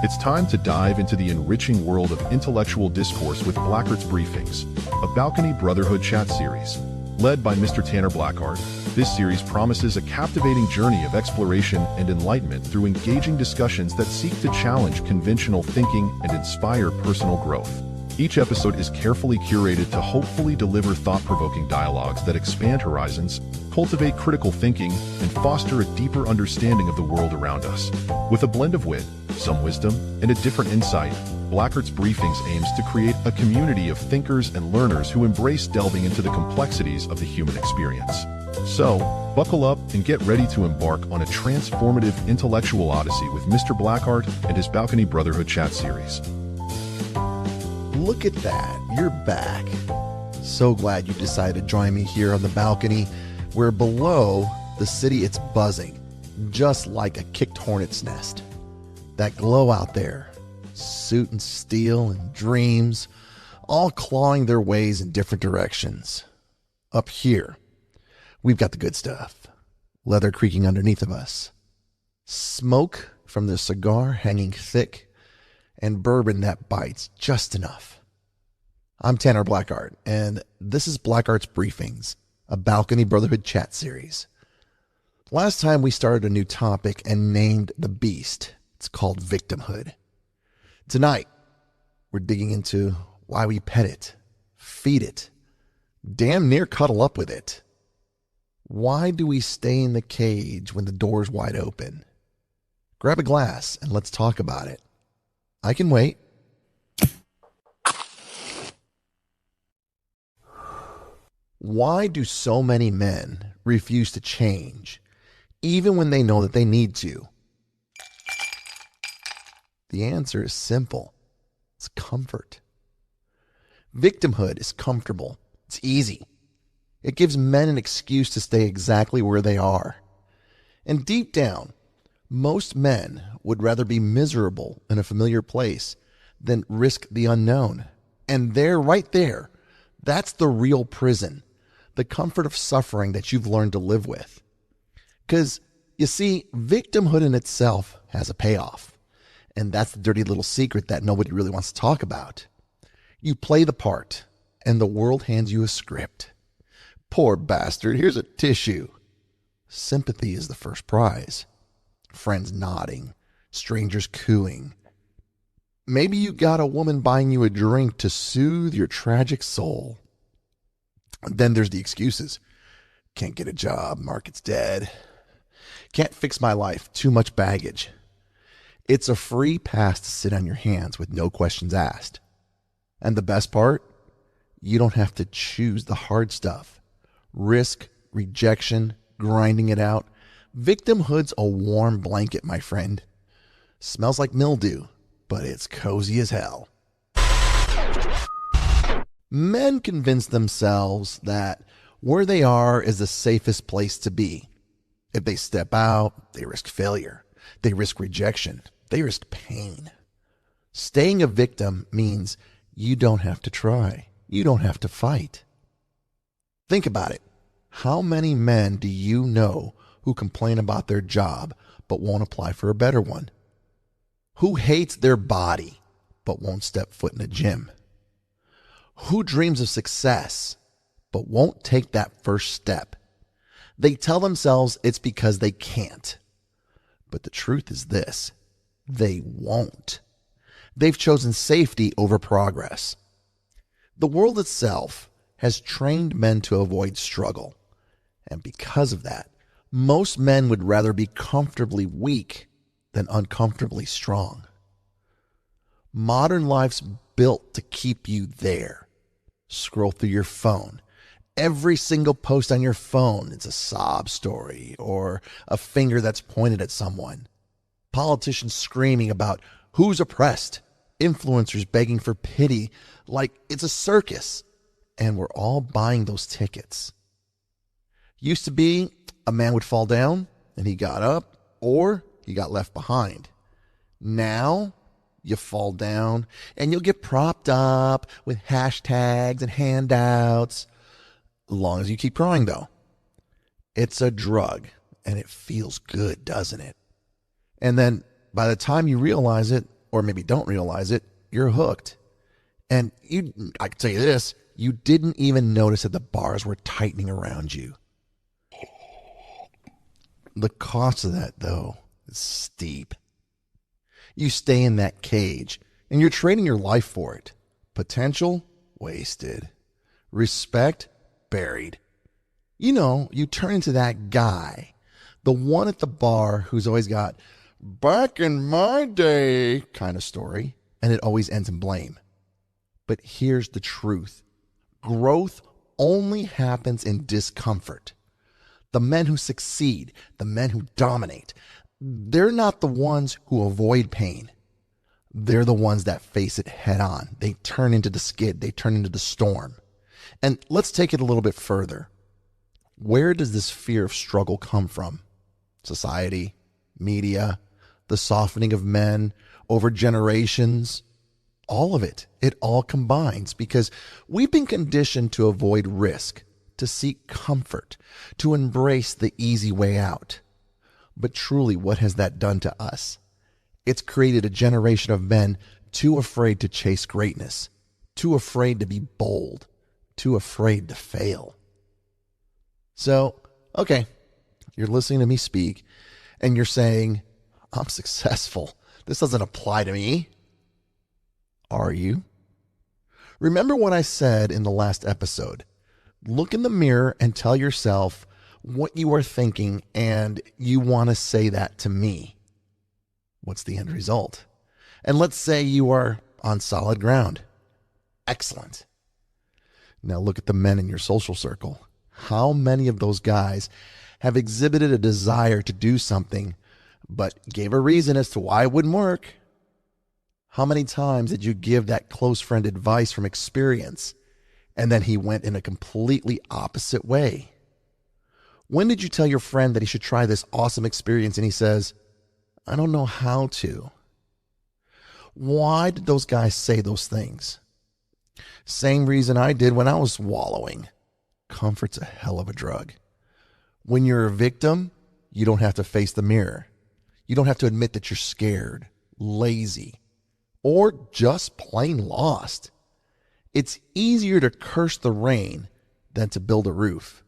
It's time to dive into the enriching world of intellectual discourse with Blackart's Briefings, a balcony brotherhood chat series. Led by Mr. Tanner Blackart, this series promises a captivating journey of exploration and enlightenment through engaging discussions that seek to challenge conventional thinking and inspire personal growth. Each episode is carefully curated to hopefully deliver thought-provoking dialogues that expand horizons, cultivate critical thinking, and foster a deeper understanding of the world around us. With a blend of wit, some wisdom, and a different insight, Blackart's Briefings aims to create a community of thinkers and learners who embrace delving into the complexities of the human experience. So, buckle up and get ready to embark on a transformative intellectual odyssey with Mr. Blackart and his Balcony Brotherhood chat series. Look at that, you're back. So glad you decided to join me here on the balcony, where below the city it's buzzing, just like a kicked hornet's nest. That glow out there, suit and steel and dreams, all clawing their ways in different directions. Up here, we've got the good stuff, leather creaking underneath of us, smoke from the cigar hanging thick, and bourbon that bites just enough. I'm Tanner Blackart, and this is Blackart's Briefings, a Balcony Brotherhood chat series. Last time we started a new topic and named the beast. It's called Victimhood. Tonight, we're digging into why we pet it, feed it, damn near cuddle up with it. Why do we stay in the cage when the door's wide open? Grab a glass and let's talk about it. I can wait. Why do so many men refuse to change, even when they know that they need to? The answer is simple. It's comfort. Victimhood is comfortable. It's easy. It gives men an excuse to stay exactly where they are. And deep down, most men would rather be miserable in a familiar place than risk the unknown. And right there, that's the real prison, the comfort of suffering that you've learned to live with. Because, you see, victimhood in itself has a payoff. And that's the dirty little secret that nobody really wants to talk about. You play the part, and the world hands you a script. Poor bastard, here's a tissue. Sympathy is the first prize. Friends nodding, strangers cooing. Maybe you got a woman buying you a drink to soothe your tragic soul. Then there's the excuses. Can't get a job, market's dead. Can't fix my life, too much baggage. It's a free pass to sit on your hands with no questions asked. And the best part? You don't have to choose the hard stuff. Risk, rejection, grinding it out. Victimhood's a warm blanket, my friend. Smells like mildew, but it's cozy as hell. Men convince themselves that where they are is the safest place to be. If they step out, they risk failure. They risk rejection. They risk pain. Staying a victim means you don't have to try. You don't have to fight. Think about it. How many men do you know who complain about their job but won't apply for a better one? Who hates their body but won't step foot in a gym? Who dreams of success but won't take that first step? They tell themselves it's because they can't. But the truth is this: they won't. They've chosen safety over progress. The world itself has trained men to avoid struggle. And because of that, most men would rather be comfortably weak than uncomfortably strong. Modern life's built to keep you there. Scroll through your phone. Every single post on your phone is a sob story or a finger that's pointed at someone. Politicians screaming about who's oppressed. Influencers begging for pity like it's a circus. And we're all buying those tickets. Used to be a man would fall down and he got up, or he got left behind. Now you fall down and you'll get propped up with hashtags and handouts. As long as you keep crying, though. It's a drug, and it feels good, doesn't it? And then by the time you realize it, or maybe don't realize it, you're hooked. And I can tell you this, you didn't even notice that the bars were tightening around you. The cost of that, though, is steep. You stay in that cage, and you're trading your life for it. Potential, wasted. Respect, buried. You turn into that guy, the one at the bar who's always got, back in my day kind of story, and it always ends in blame. But here's the truth. Growth only happens in discomfort. The men who succeed, the men who dominate, they're not the ones who avoid pain. They're the ones that face it head on. They turn into the skid. They turn into the storm. And let's take it a little bit further. Where does this fear of struggle come from? Society, media, the softening of men over generations, all of it. It all combines because we've been conditioned to avoid risk, to seek comfort, to embrace the easy way out. But truly, what has that done to us? It's created a generation of men too afraid to chase greatness, too afraid to be bold, too afraid to fail. So, okay, you're listening to me speak, and you're saying, I'm successful. This doesn't apply to me. Are you? Remember what I said in the last episode. Look in the mirror and tell yourself what you are thinking, and you want to say that to me. What's the end result? And let's say you are on solid ground. Excellent. Now look at the men in your social circle. How many of those guys have exhibited a desire to do something, but gave a reason as to why it wouldn't work? How many times did you give that close friend advice from experience, and then he went in a completely opposite way? When did you tell your friend that he should try this awesome experience and he says, I don't know how to? Why did those guys say those things? Same reason I did when I was wallowing. Comfort's a hell of a drug. When you're a victim, you don't have to face the mirror. You don't have to admit that you're scared, lazy, or just plain lost. It's easier to curse the rain than to build a roof.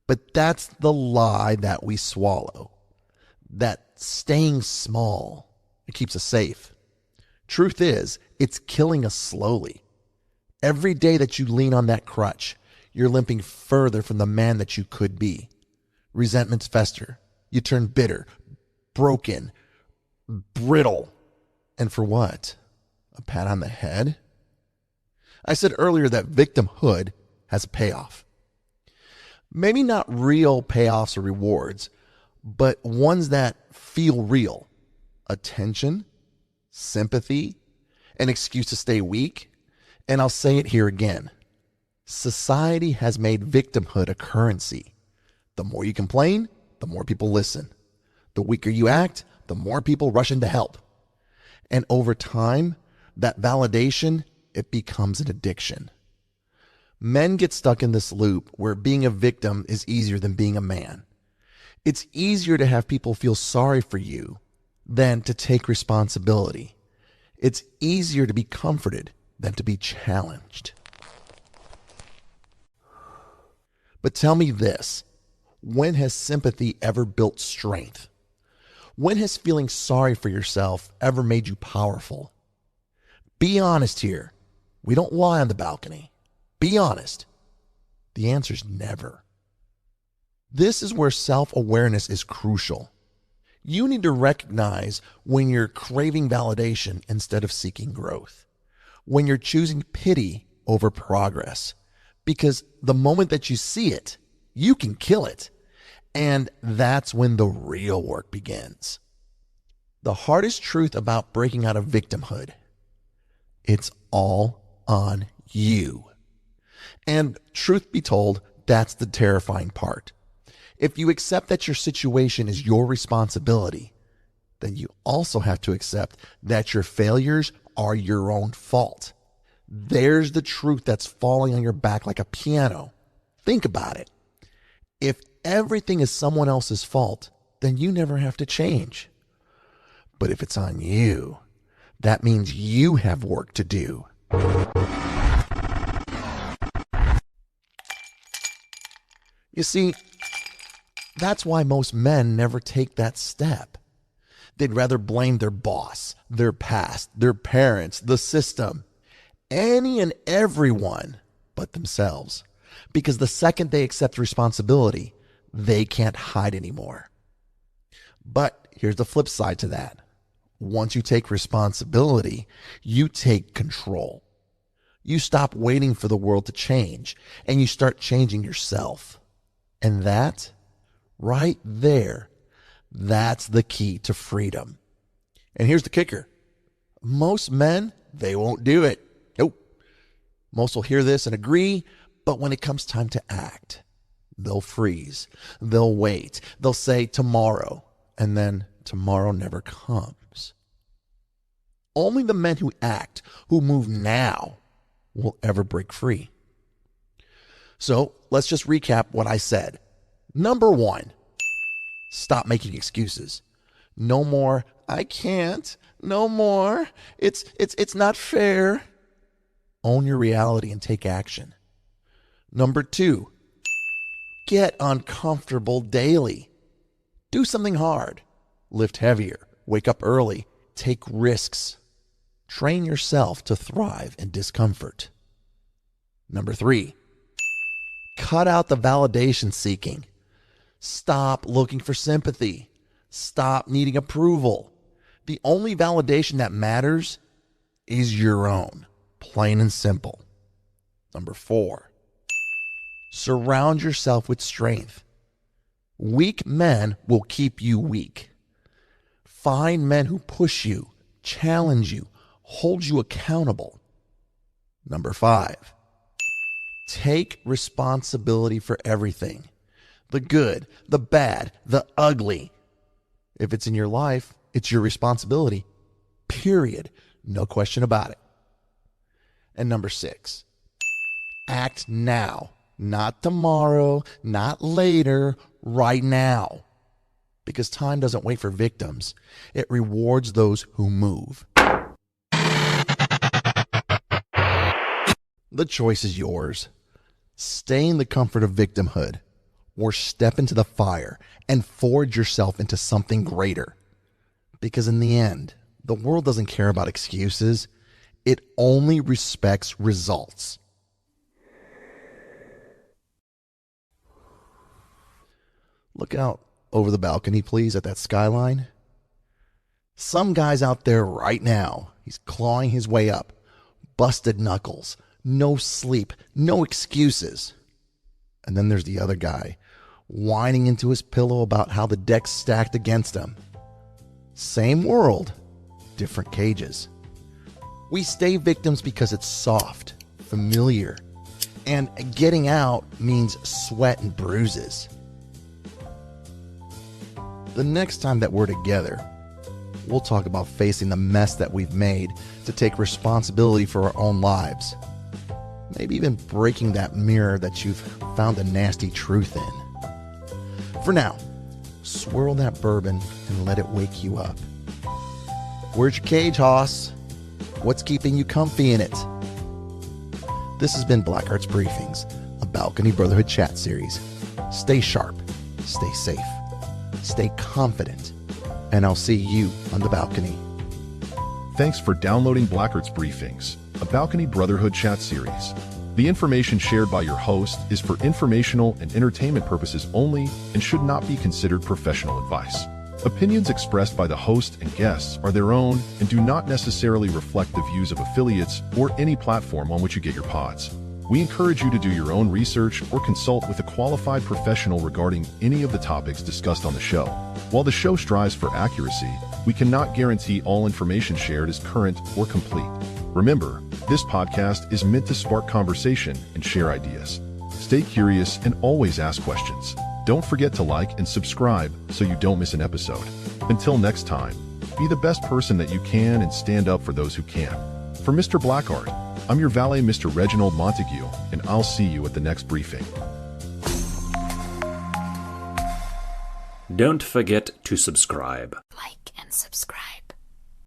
But that's the lie that we swallow. That staying small, it keeps us safe. Truth is, it's killing us slowly. Every day that you lean on that crutch, you're limping further from the man that you could be. Resentments fester. You turn bitter, broken, brittle. And for what? A pat on the head? I said earlier that victimhood has a payoff. Maybe not real payoffs or rewards, but ones that feel real. Attention, sympathy, an excuse to stay weak. And I'll say it here again. Society has made victimhood a currency. The more you complain, the more people listen. The weaker you act, the more people rush in to help. And over time, that validation, it becomes an addiction. Men get stuck in this loop where being a victim is easier than being a man. It's easier to have people feel sorry for you than to take responsibility. It's easier to be comforted than to be challenged. But tell me this, when has sympathy ever built strength? When has feeling sorry for yourself ever made you powerful? Be honest here. We don't lie on the balcony. Be honest. The answer's never. This is where self-awareness is crucial. You need to recognize when you're craving validation instead of seeking growth. When you're choosing pity over progress. Because the moment that you see it, you can kill it. And that's when the real work begins. The hardest truth about breaking out of victimhood, it's all on you. And truth be told, that's the terrifying part. If you accept that your situation is your responsibility, then you also have to accept that your failures are your own fault. There's the truth that's falling on your back like a piano. Think about it. If everything is someone else's fault, then you never have to change. But if it's on you, That means you have work to do. You see, that's why most men never take that step. They'd rather blame their boss, their past, their parents, the system, any and everyone but themselves. Because the second they accept responsibility, they can't hide anymore. But here's the flip side to that. Once you take responsibility, you take control. You stop waiting for the world to change, and you start changing yourself. And that, right there, that's the key to freedom. And here's the kicker. Most men, they won't do it. Nope. Most will hear this and agree, but when it comes time to act, they'll freeze. They'll wait. They'll say tomorrow, and then tomorrow never comes. Only the men who act, who move now, will ever break free. So let's just recap what I said. Number 1, stop making excuses. No more, I can't. No more. It's not fair. Own your reality and take action. Number 2, get uncomfortable daily. Do something hard. Lift heavier. Wake up early. Take risks. Train yourself to thrive in discomfort. Number 3, cut out the validation seeking. Stop looking for sympathy. Stop needing approval. The only validation that matters is your own, plain and simple. Number 4, surround yourself with strength. Weak men will keep you weak. Find men who push you, challenge you, hold you accountable. Number 5, take responsibility for everything. The good, the bad, the ugly. If it's in your life, it's your responsibility. Period. No question about it. And number 6, act now. Not tomorrow, not later, right now. Because time doesn't wait for victims. It rewards those who move. The choice is yours. Stay in the comfort of victimhood, or step into the fire and forge yourself into something greater. Because in the end, the world doesn't care about excuses. It only respects results. Look out over the balcony, please, at that skyline. Some guy's out there right now. He's clawing his way up. Busted knuckles. No sleep. No excuses. And then there's the other guy, whining into his pillow about how the deck's stacked against him. Same world, different cages. We stay victims because it's soft, familiar, and getting out means sweat and bruises. The next time that we're together, we'll talk about facing the mess that we've made to take responsibility for our own lives. Maybe even breaking that mirror that you've found a nasty truth in. For now, swirl that bourbon and let it wake you up. Where's your cage, Hoss? What's keeping you comfy in it? This has been Blackart's Briefings, a Balcony Brotherhood chat series. Stay sharp, stay safe, stay confident, and I'll see you on the balcony. Thanks for downloading Blackart's Briefings, a Balcony Brotherhood chat series. The information shared by your host is for informational and entertainment purposes only and should not be considered professional advice. Opinions expressed by the host and guests are their own and do not necessarily reflect the views of affiliates or any platform on which you get your pods. We encourage you to do your own research or consult with a qualified professional regarding any of the topics discussed on the show. While the show strives for accuracy, we cannot guarantee all information shared is current or complete. Remember, this podcast is meant to spark conversation and share ideas. Stay curious and always ask questions. Don't forget to like and subscribe so you don't miss an episode. Until next time, be the best person that you can and stand up for those who can. For Mr. Blackart, I'm your valet, Mr. Reginald Montague, and I'll see you at the next briefing. Don't forget to subscribe. Like and subscribe.